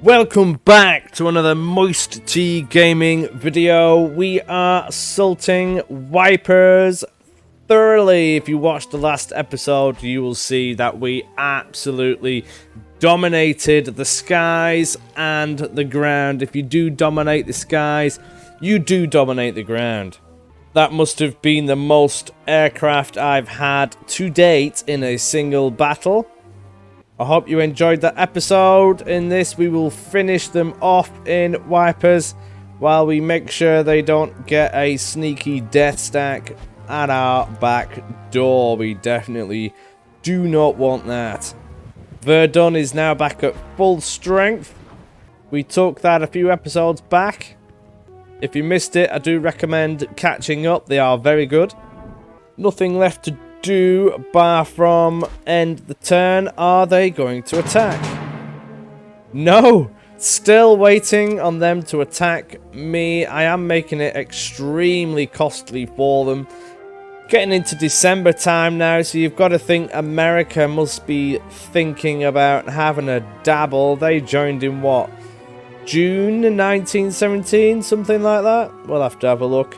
Welcome back to another MoisTea gaming video. We are assaulting Wipers thoroughly. If you watched the last episode, you will see that we absolutely dominated the skies and the ground. If you do dominate the skies, you do dominate the ground. That must have been the most aircraft I've had to date in a single battle. I hope you enjoyed that episode. In this, we will finish them off in Wipers while we make sure they don't get a sneaky death stack at our back door. We definitely do not want that. Verdun is now back at full strength. We took that a few episodes back. If you missed it, I do recommend catching up. They are very good. Nothing left to do bar from end the turn. Are they going to attack? No, still waiting on them to attack me. I am making it extremely costly for them. Getting into December time now, so you've got to think America must be thinking about having a dabble. They joined in what, June 1917, something like that? We'll have to have a look.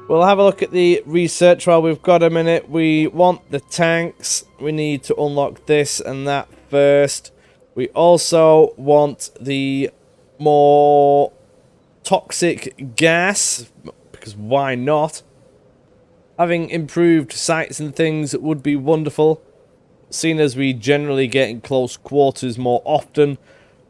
We'll have a look at the research while we've got a minute. We want the tanks. We need to unlock this and that first. We also want the more toxic gas, because why not? Having improved sights and things would be wonderful. Seeing as we generally get in close quarters more often,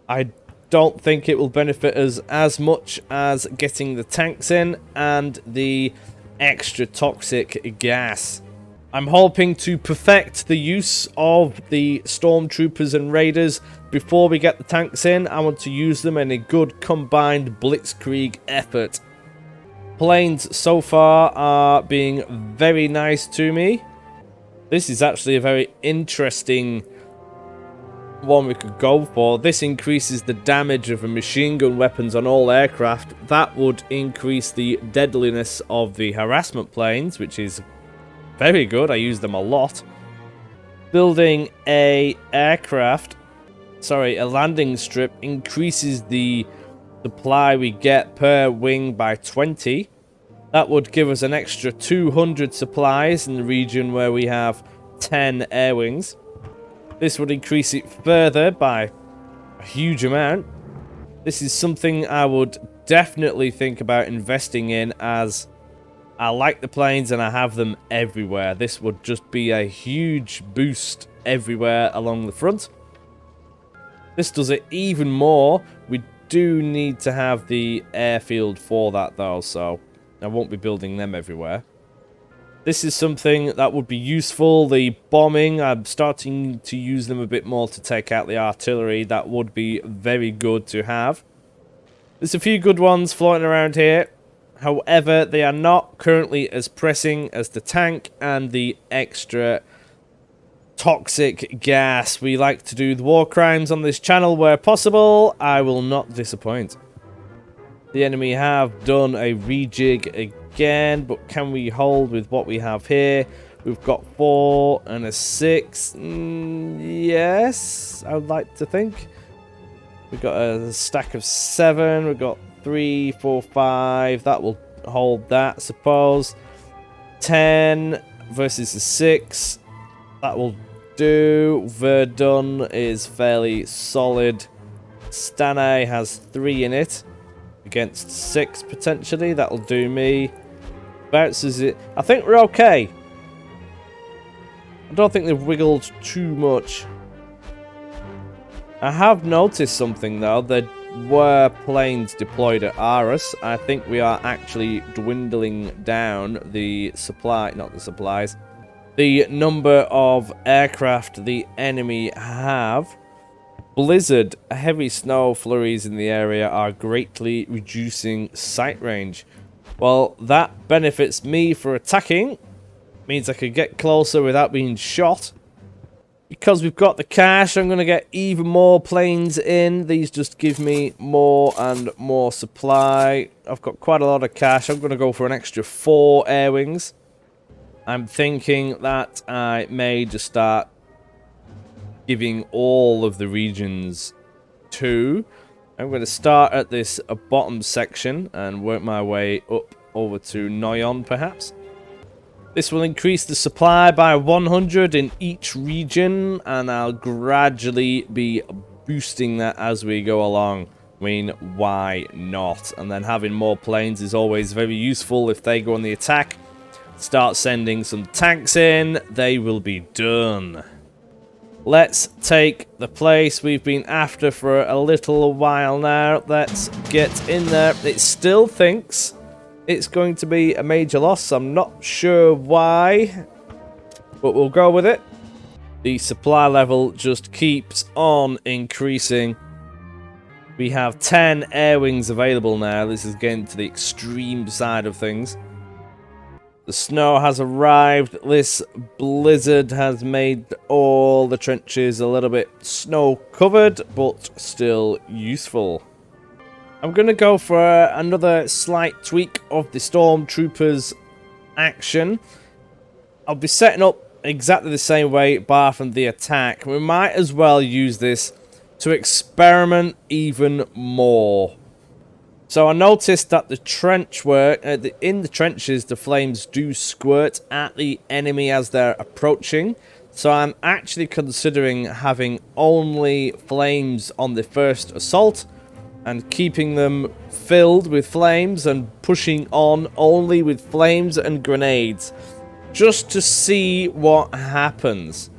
I don't think it will benefit us as much as getting the tanks in and the extra toxic gas. I'm hoping to perfect the use of the stormtroopers and raiders before we get the tanks in. I want to use them in a good combined blitzkrieg effort. Planes so far are being very nice to me. This is actually a very interesting one we could go for. This increases the damage of machine gun weapons on all aircraft. That would increase the deadliness of the harassment planes, which is very good. I use them a lot. Building a landing strip increases the supply we get per wing by 20. That would give us an extra 200 supplies in the region where we have 10 air wings. This would increase it further by a huge amount. This is something I would definitely think about investing in, as I like the planes and I have them everywhere. This would just be a huge boost everywhere along the front. This does it even more. We do need to have the airfield for that though, so I won't be building them everywhere. This is something that would be useful. The bombing, I'm starting to use them a bit more to take out the artillery. That would be very good to have. There's a few good ones floating around here. However, they are not currently as pressing as the tank and the extra toxic gas. We like to do the war crimes on this channel where possible. I will not disappoint. The enemy have done a rejig again, but can we hold with what we have here? We've got 4 and a 6. Yes, I would like to think. We've got a stack of 7. We've got 3, 4, 5. That will hold that, I suppose. 10 versus a 6. That will do. Verdun is fairly solid. Stanay has 3 in it. Against 6 potentially. That'll do me. Bounces it. I think we're okay. I don't think they've wiggled too much. I have noticed something though. There were planes deployed at Aarhus. I think we are actually dwindling down the supply, not the supplies, the number of aircraft the enemy have. Blizzard, heavy snow flurries in the area are greatly reducing sight range. Well, that benefits me for attacking. Means I could get closer without being shot. Because we've got the cash, I'm going to get even more planes in. These just give me more and more supply. I've got quite a lot of cash. I'm going to go for an extra 4 air wings. I'm thinking that I may just start giving all of the regions 2. I'm going to start at this bottom section and work my way up over to Noyon, perhaps. This will increase the supply by 100 in each region, and I'll gradually be boosting that as we go along. I mean, why not? And then having more planes is always very useful. If they go on the attack, start sending some tanks in, they will be done. Let's take the place we've been after for a little while now. Let's get in there. It still thinks it's going to be a major loss. I'm not sure why, but we'll go with it. The supply level just keeps on increasing. We have 10 air wings available now. This is getting to the extreme side of things. The snow has arrived. This blizzard has made all the trenches a little bit snow covered, but still useful. I'm going to go for another slight tweak of the Stormtroopers action. I'll be setting up exactly the same way, bar from the attack. We might as well use this to experiment even more. So I noticed that the trench work, in the trenches, the flames do squirt at the enemy as they're approaching. So I'm actually considering having only flames on the first assault and keeping them filled with flames and pushing on only with flames and grenades, just to see what happens.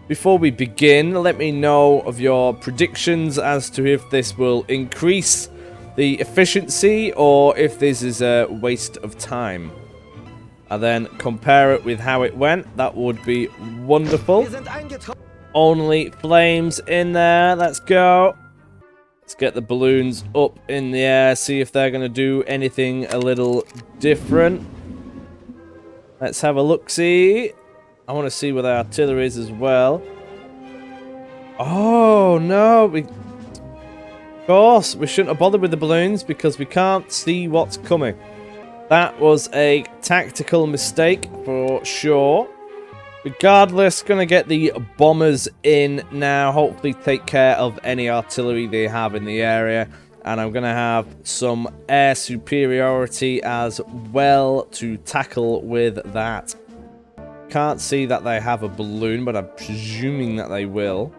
Before we begin, let me know of your predictions as to if this will increase the efficiency or if this is a waste of time. And then compare it with how it went. That would be wonderful. Only flames in there. Let's go. Let's get the balloons up in the air. See if they're going to do anything a little different. Let's have a look-see. I want to see where the artillery is as well. Oh, no. Of course, we shouldn't have bothered with the balloons because we can't see what's coming. That was a tactical mistake for sure. Regardless, going to get the bombers in now. Hopefully take care of any artillery they have in the area. And I'm going to have some air superiority as well to tackle with that. Can't see that they have a balloon, but I'm presuming that they will.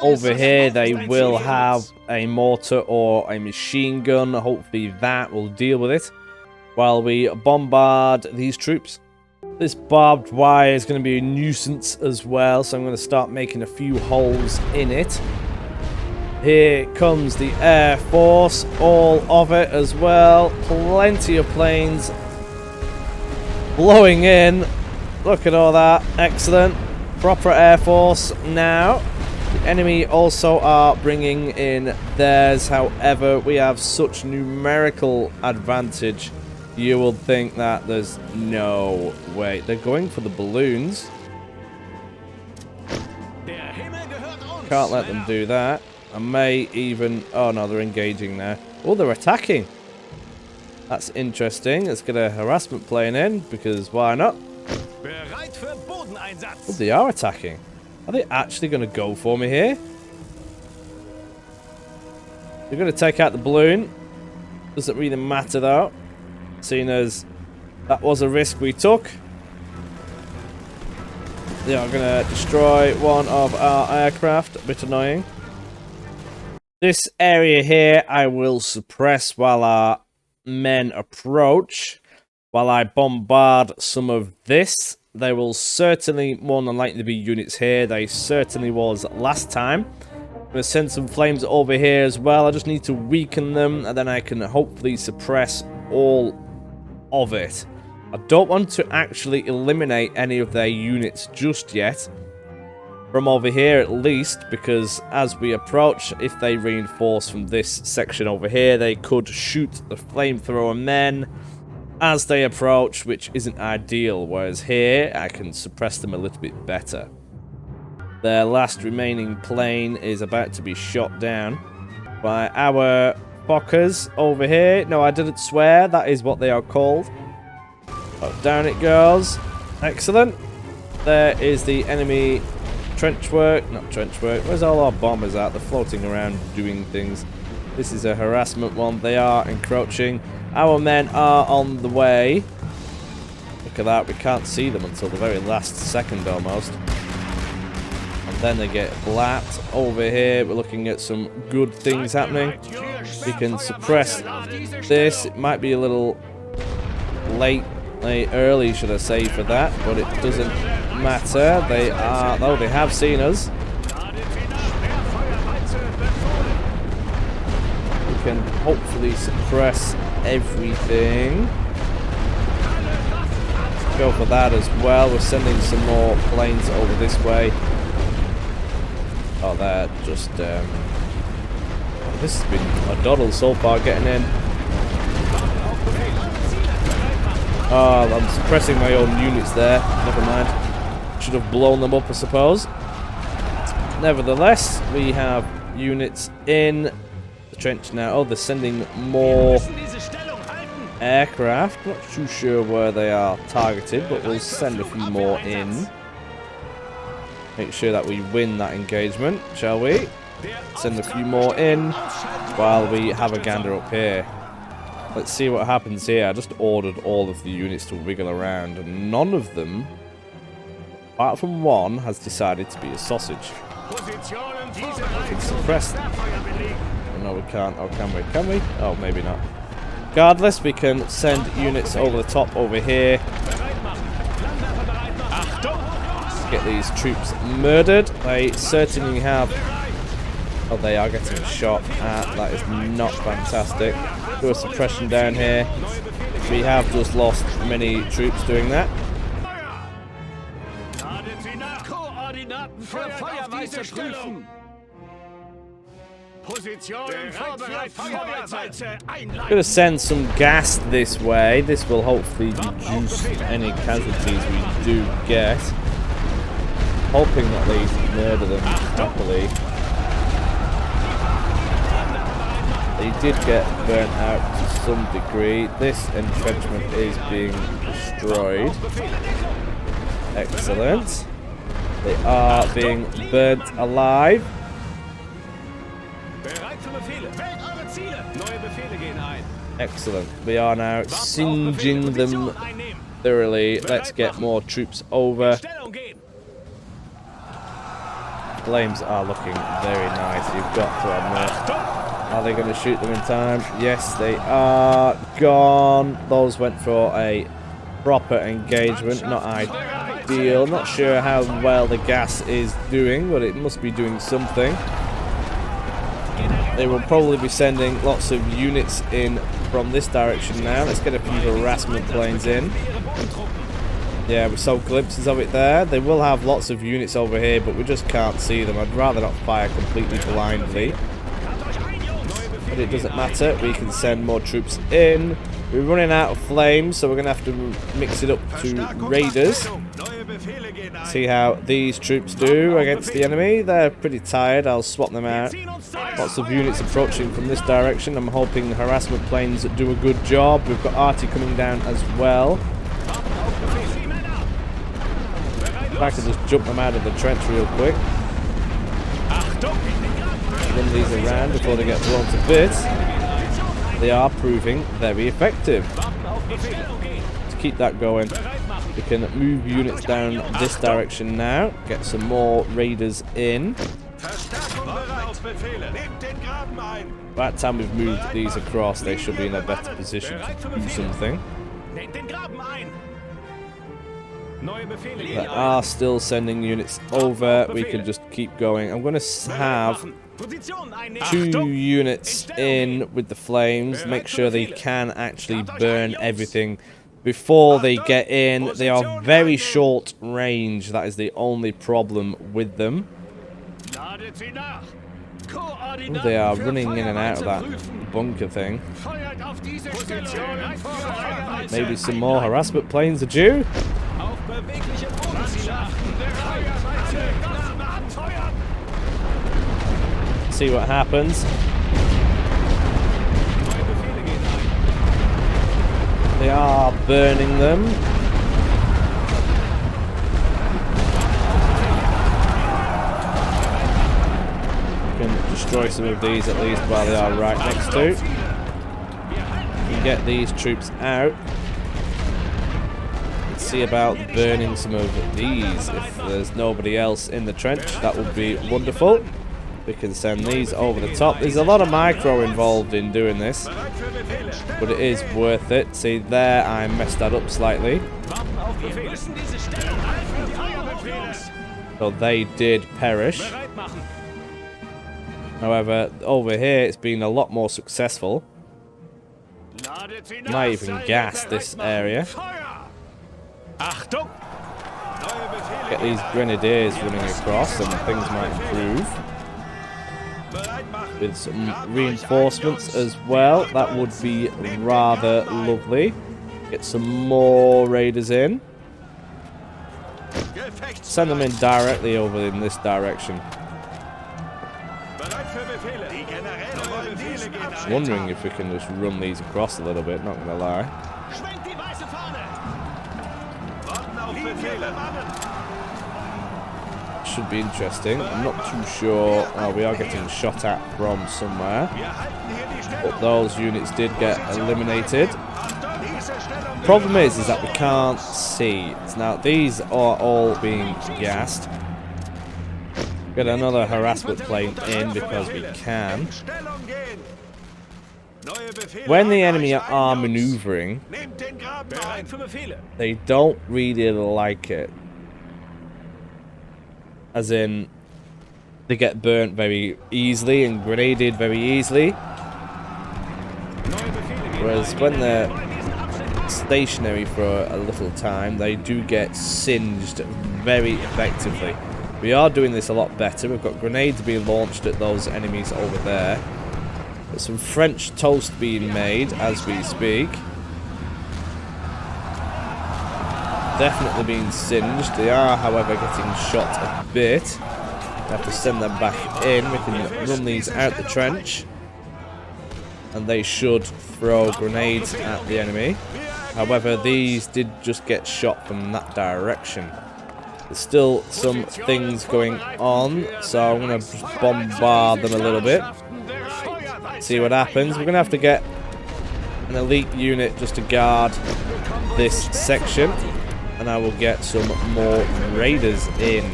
Over here, they will have a mortar or a machine gun. Hopefully that will deal with it while we bombard these troops. This barbed wire is going to be a nuisance as well, so I'm going to start making a few holes in it. Here comes the Air Force, all of it as well. Plenty of planes blowing in. Look at all that. Excellent. Proper Air Force now. The enemy also are bringing in theirs. However, we have such numerical advantage. You would think that there's no way. They're going for the balloons. Can't let them do that. I may even... Oh, no, they're engaging there. Oh, they're attacking. That's interesting. Let's get a harassment plane in, because why not? Oh, they are attacking. Are they actually going to go for me here? They're going to take out the balloon. Doesn't really matter, though. Seeing as that was a risk we took. They are going to destroy one of our aircraft. A bit annoying. This area here I will suppress while our men approach. While I bombard some of this. There will certainly more than likely be units here. They certainly was last time. I'm going to send some flames over here as well. I just need to weaken them and then I can hopefully suppress all of it. I don't want to actually eliminate any of their units just yet. From over here at least, because as we approach, if they reinforce from this section over here, they could shoot the flamethrower men as they approach, which isn't ideal, whereas here I can suppress them a little bit better. Their last remaining plane is about to be shot down by our Fokkers over here. No, I didn't swear, that is what they are called. Oh, down it goes. Excellent. There is the enemy trench work. Not trench work. Where's all our bombers at? They're floating around doing things. This is a harassment one. They are encroaching. Our men are on the way. Look at that. We can't see them until the very last second almost. And then they get blapped. Over here, we're looking at some good things happening. We can suppress this. It might be a little early, should I say, for that, but it doesn't matter. They have seen us. We can hopefully suppress everything. Go for that as well. We're sending some more planes over this way. Oh, they're just this has been a doddle so far getting in. Oh, I'm suppressing my own units there. Never mind. Should have blown them up, I suppose. Nevertheless, we have units in the trench now. Oh, they're sending more aircraft. Not too sure where they are targeted, but we'll send a few more in. Make sure that we win that engagement, shall we? Send a few more in while we have a gander up here. Let's see what happens here. I just ordered all of the units to wiggle around, and none of them, apart from one, has decided to be a sausage. We can suppress them. Oh, no, we can't. Oh, can we? Can we? Oh, maybe not. Regardless, we can send units over the top over here. Get these troops murdered. They certainly have. Oh, they are getting shot at. That is not fantastic. Do a suppression down here. We have just lost many troops doing that. Gonna send some gas this way. This will hopefully reduce any casualties we do get. Hoping that they murder them happily. They did get burnt out to some degree. This entrenchment is being destroyed. Excellent. They are being burnt alive. Excellent. We are now singeing them thoroughly. Let's get more troops over. Flames are looking very nice, you've got to admit. Are they going to shoot them in time? Yes, they are. Gone. Those went for a proper engagement. Not ideal. Not sure how well the gas is doing, but it must be doing something. They will probably be sending lots of units in from this direction now. Let's get a few harassment planes in. Yeah, we saw glimpses of it there. They will have lots of units over here, but we just can't see them. I'd rather not fire completely blindly. But it doesn't matter. We can send more troops in. We're running out of flames, so we're going to have to mix it up to raiders. See how these troops do against the enemy. They're pretty tired. I'll swap them out. Lots of units approaching from this direction. I'm hoping the harassment planes do a good job. We've got arty coming down as well. If I could just jump them out of the trench real quick. Run these around before they get blown to bits. They are proving very effective. To keep that going, we can move units down this direction now. Get some more raiders in. By the time we've moved these across, they should be in a better position to do something. They are still sending units over. We can just keep going. I'm going to have 2 units in with the flames. Make sure they can actually burn everything before they get in. They are very short range. That is the only problem with them. They are running in and out of that bunker thing. Maybe some more harassment planes are due. See what happens. They are burning them. destroy some of these at least while they are right next to. And get these troops out. And see about burning some of these. If there's nobody else in the trench, that would be wonderful. We can send these over the top. There's a lot of micro involved in doing this, but it is worth it. See there, I messed that up slightly. So they did perish. However, over here it's been a lot more successful. Might even gas this area. Get these grenadiers running across and things might improve. With some reinforcements as well, that would be rather lovely. Get some more raiders in. Send them in directly over in this direction. Wondering if we can just run these across a little bit, not gonna lie. Should be interesting. I'm not too sure. Oh, we are getting shot at from somewhere. But those units did get eliminated. Problem is that we can't see. Now, these are all being gassed. Get another harassment plane in because we can. When the enemy are maneuvering, they don't really like it. As in, they get burnt very easily and grenaded very easily. Whereas when they're stationary for a little time, they do get singed very effectively. We are doing this a lot better. We've got grenades being launched at those enemies over there. There's some French toast being made as we speak. Definitely being singed. They are, however, getting shot a bit. We have to send them back in. We can run these out the trench. And they should throw grenades at the enemy. However, these did just get shot from that direction. There's still some things going on, so I'm going to bombard them a little bit. See what happens. We're going to have to get an elite unit just to guard this section. And I will get some more raiders in.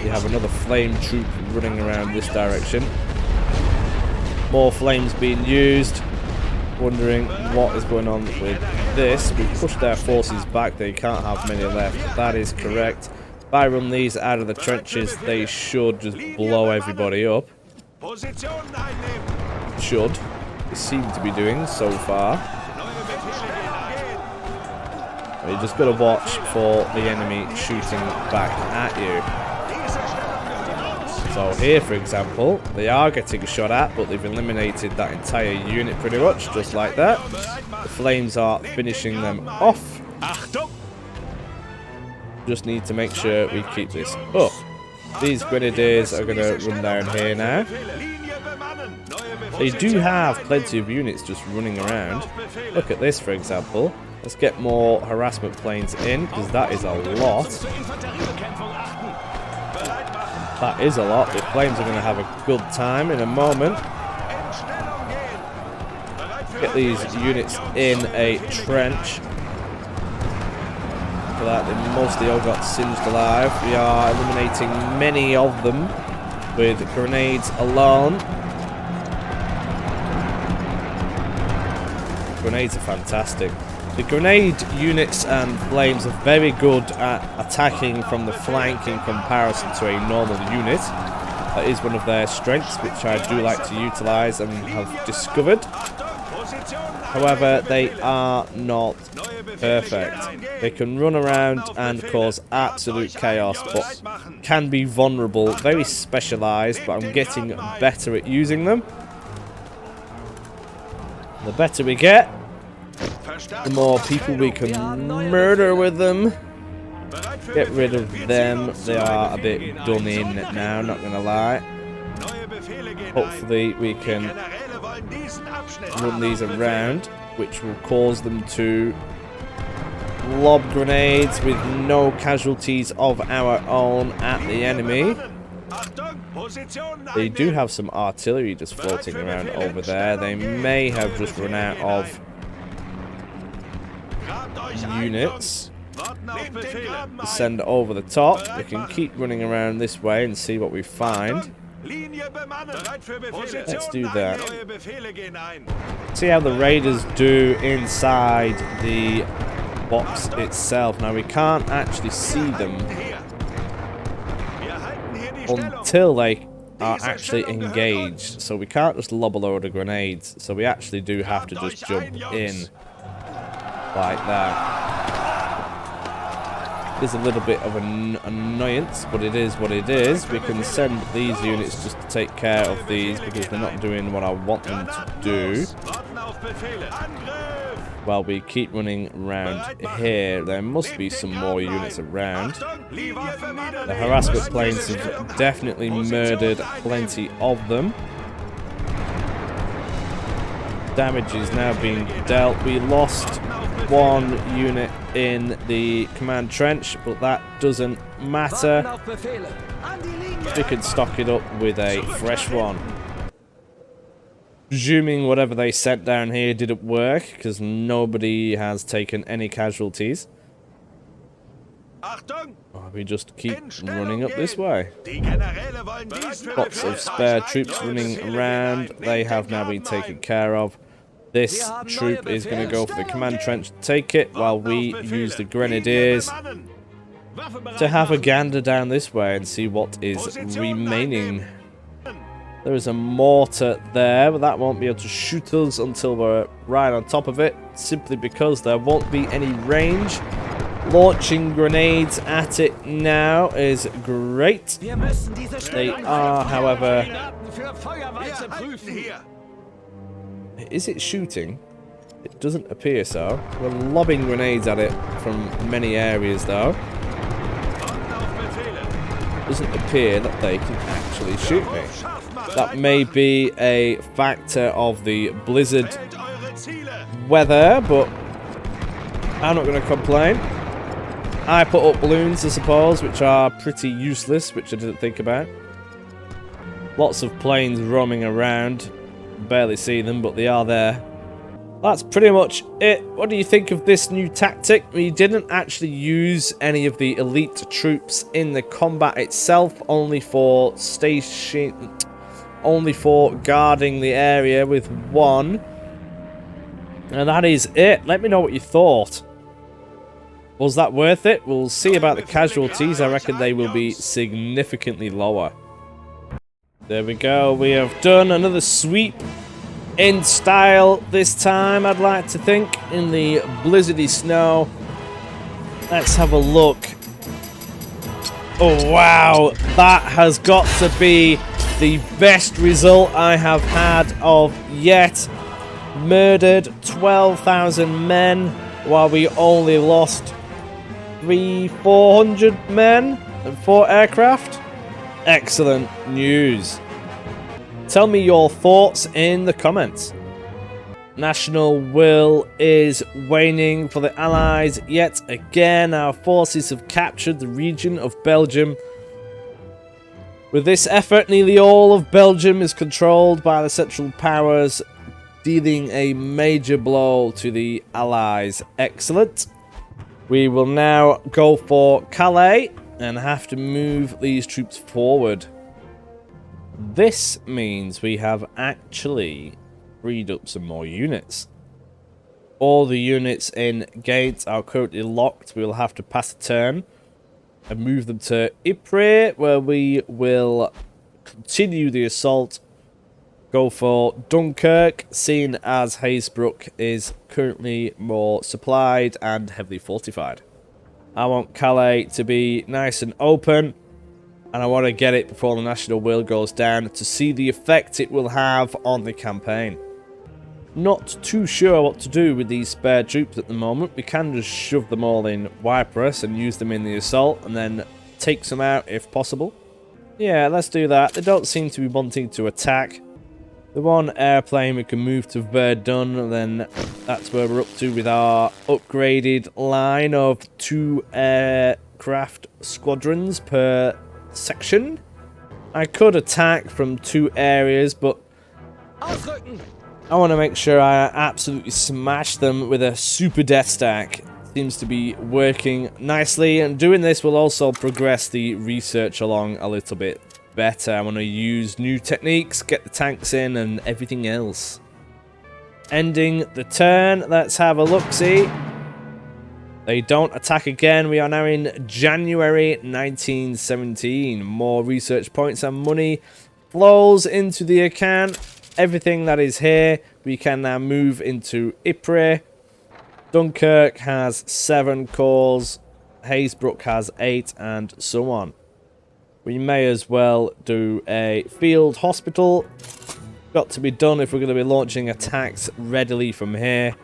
We have another flame troop running around this direction. More flames being used. Wondering what is going on with this. We've pushed their forces back. They can't have many left. That is correct. If I run these out of the trenches, they should just blow everybody up. Should. They seem to be doing so far. You just got to watch for the enemy shooting back at you. So here, for example, they are getting shot at, but they've eliminated that entire unit pretty much, just like that. The flames are finishing them off. Just need to make sure we keep this up. These grenadiers are going to run down here now. They do have plenty of units just running around. Look at this, for example. Let's get more harassment planes in, because that is a lot. That is a lot. The flames are going to have a good time in a moment. Get these units in a trench. For that, they mostly all got singed alive. We are eliminating many of them with grenades alone. Grenades are fantastic. The grenade units and flames are very good at attacking from the flank in comparison to a normal unit. That is one of their strengths, which I do like to utilise and have discovered. However, they are not perfect. They can run around and cause absolute chaos, but can be vulnerable, very specialised, but I'm getting better at using them. The better we get, the more people we can murder with them. Get rid of them. They are a bit done in now, not gonna lie. Hopefully we can run these around, which will cause them to lob grenades with no casualties of our own at the enemy. They do have some artillery just floating around over there. They may have just run out of units to send over the top. We can keep running around this way and see what we find. Let's do that. See how the raiders do inside the box itself. Now we can't actually see them until they are actually engaged, so we can't just lob a load of grenades, so we actually do have to just jump in like that. It's a little bit of an annoyance, but it is what it is. We can send these units just to take care of these because they're not doing what I want them to do. While we keep running around here, there must be some more units around. The harassment planes have definitely murdered plenty of them. Damage is now being dealt. We lost one unit in the command trench, but that doesn't matter. We could stock it up with a fresh one. Presuming whatever they sent down here didn't work, because nobody has taken any casualties. We just keep running up this way. Lots of spare troops running around. They have now been taken care of. This troop is going to go for the command trench to take it, while we use the grenadiers to have a gander down this way and see what is remaining. There is a mortar there, but that won't be able to shoot us until we're right on top of it, simply because there won't be any range. Launching grenades at it now is great. They are, however... Is it shooting? It doesn't appear so. We're lobbing grenades at it from many areas, though. It doesn't appear that they can actually shoot me. That may be a factor of the blizzard weather, but I'm not going to complain. I put up balloons, I suppose, which are pretty useless, which I didn't think about. Lots of planes roaming around. Barely see them, but they are there. That's pretty much it. What do you think of this new tactic? We didn't actually use any of the elite troops in the combat itself, only for guarding the area with one. And that is it. Let me know what you thought. Was that worth it? We'll see about the casualties. I reckon they will be significantly lower. There we go. We have done another sweep in style this time, I'd like to think, in the blizzardy snow. Let's have a look. Oh, wow. That has got to be the best result I have had of yet. Murdered 12,000 men, while we only lost 400 men and 4 aircraft. Excellent news. Tell me your thoughts in the comments. National will is waning for the Allies yet again. Our forces have captured the region of Belgium. With this effort, nearly all of Belgium is controlled by the Central Powers, dealing a major blow to the Allies. Excellent. We will now go for Calais and have to move these troops forward. This means we have actually freed up some more units. All the units in gates are currently locked. We'll have to pass a turn and move them to Ypres, where we will continue the assault. Go for Dunkirk, seeing as Hazebrouck is currently more supplied and heavily fortified. I want Calais to be nice and open, and I want to get it before the national will goes down to see the effect it will have on the campaign. Not too sure what to do with these spare troops at the moment. We can just shove them all in Ypres and use them in the assault, and then take some out if possible. Yeah, let's do that. They don't seem to be wanting to attack. The one airplane we can move to Verdun, and then that's where we're up to with our upgraded line of 2 aircraft squadrons per section. I could attack from 2 areas, but I want to make sure I absolutely smash them with a super death stack. Seems to be working nicely, and doing this will also progress the research along a little bit better. I want to use new techniques, get the tanks in, and everything else. Ending the turn. Let's have a look-see. They don't attack again. We are now in January 1917. More research points and money flows into the account. Everything that is here, we can now move into Ypres. Dunkirk has 7 cores. Hazebrook has 8, and so on. We may as well do a field hospital. Got to be done if we're going to be launching attacks readily from here.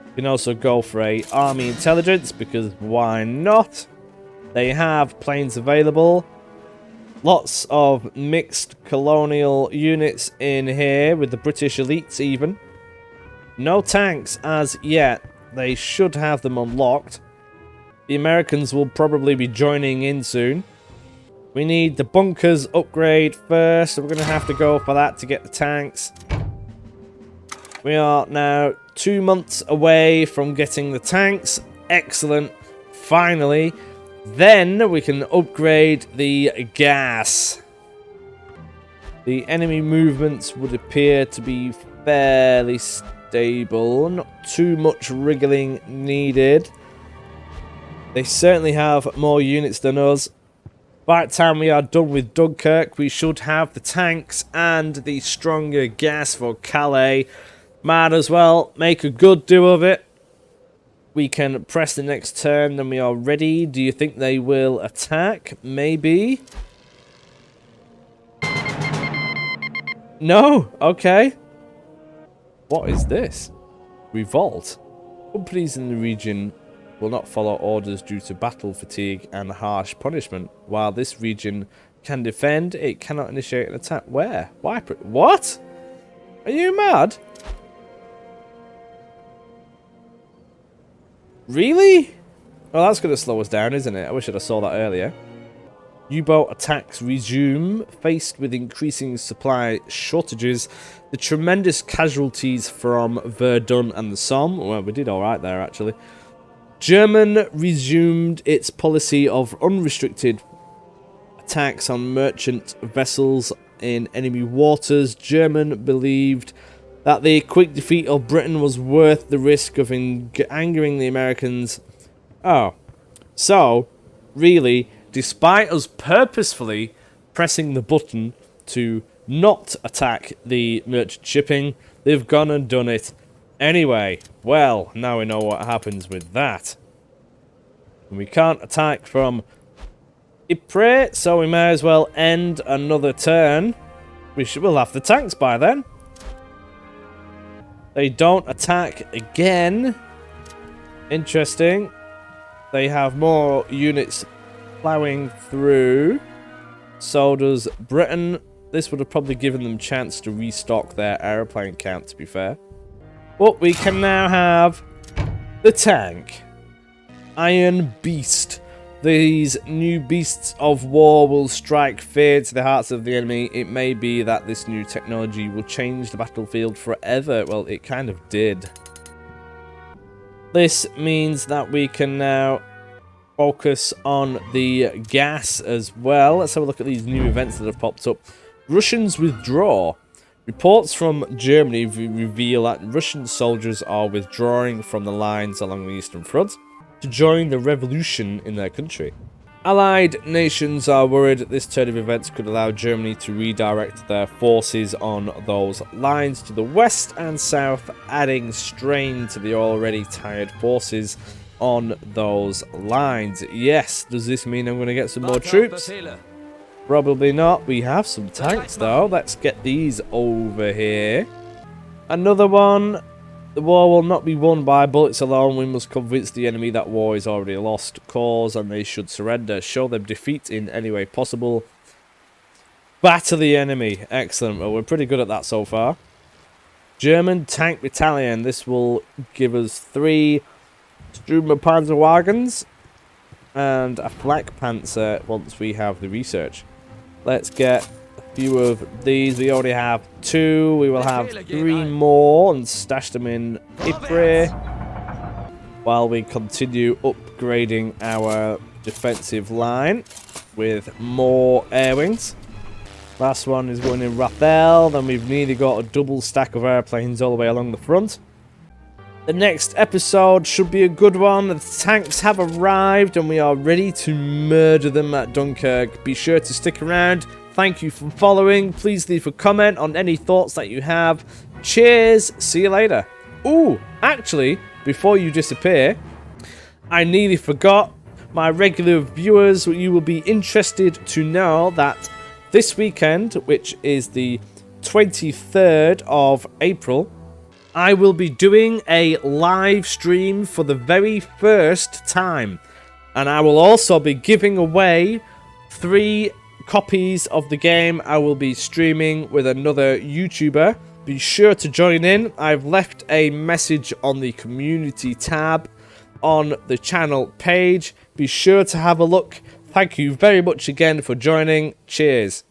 We can also go for a army intelligence, because why not? They have planes available. Lots of mixed colonial units in here, with the British elites even. No tanks as yet. They should have them unlocked. The Americans will probably be joining in soon. We need the bunkers upgrade first, so we're going to have to go for that to get the tanks. We are now 2 months away from getting the tanks. Excellent. Finally. Then we can upgrade the gas. The enemy movements would appear to be fairly stable. Not too much wriggling needed. They certainly have more units than us. By the time we are done with Dunkirk, we should have the tanks and the stronger gas for Calais. Might as well make a good do of it. We can press the next turn, then we are ready. Do you think they will attack? Maybe. No? Okay. What is this? Revolt. Companies in the region will not follow orders due to battle fatigue and harsh punishment. While this region can defend, it cannot initiate an attack. Where? Why? What? Are you mad? Really? Well, that's going to slow us down, isn't it? I wish I'd have saw that earlier. U-boat attacks resume. Faced with increasing supply shortages, the tremendous casualties from Verdun and the Somme. Well, we did alright there, actually. German resumed its policy of unrestricted attacks on merchant vessels in enemy waters. German believed that the quick defeat of Britain was worth the risk of angering the Americans. Oh. So, really, despite us purposefully pressing the button to not attack the merchant shipping, they've gone and done it anyway. Well, now we know what happens with that. We can't attack from Ypres, so we may as well end another turn. We'll have the tanks by then. They don't attack again. Interesting. They have more units plowing through. So does Britain. This would have probably given them a chance to restock their aeroplane count, to be fair. But we can now have the tank. Iron Beast. These new beasts of war will strike fear to the hearts of the enemy. It may be that this new technology will change the battlefield forever. Well, it kind of did. This means that we can now focus on the gas as well. Let's have a look at these new events that have popped up. Russians withdraw. Reports from Germany reveal that Russian soldiers are withdrawing from the lines along the Eastern Front to join the revolution in their country. Allied nations are worried that this turn of events could allow Germany to redirect their forces on those lines to the west and south, adding strain to the already tired forces on those lines. Yes, does this mean I'm going to get some more troops? Probably not. We have some tanks though. Let's get these over here. Another one. The war will not be won by bullets alone. We must convince the enemy that war is already a lost cause and they should surrender. Show them defeat in any way possible. Batter the enemy. Excellent. Well, we're pretty good at that so far. German tank battalion. This will give us 3 Sturmpanzerwagons and a flak panzer once we have the research. Let's get few of these. We already have 2. We will have 3 more and stash them in Ypres while we continue upgrading our defensive line with more air wings. Last one is going in Raphael. Then we've nearly got a double stack of airplanes all the way along the front. The next episode should be a good one. The tanks have arrived and we are ready to murder them at Dunkirk. Be sure to stick around. Thank you for following. Please leave a comment on any thoughts that you have. Cheers. See you later. Ooh, actually, before you disappear, I nearly forgot. My regular viewers, you will be interested to know that this weekend, which is the 23rd of April, I will be doing a live stream for the very first time. And I will also be giving away 3 copies of the game. I will be streaming with another YouTuber. Be sure to join in. I've left a message on the community tab on the channel page. Be sure to have a look. Thank you very much again for joining. Cheers.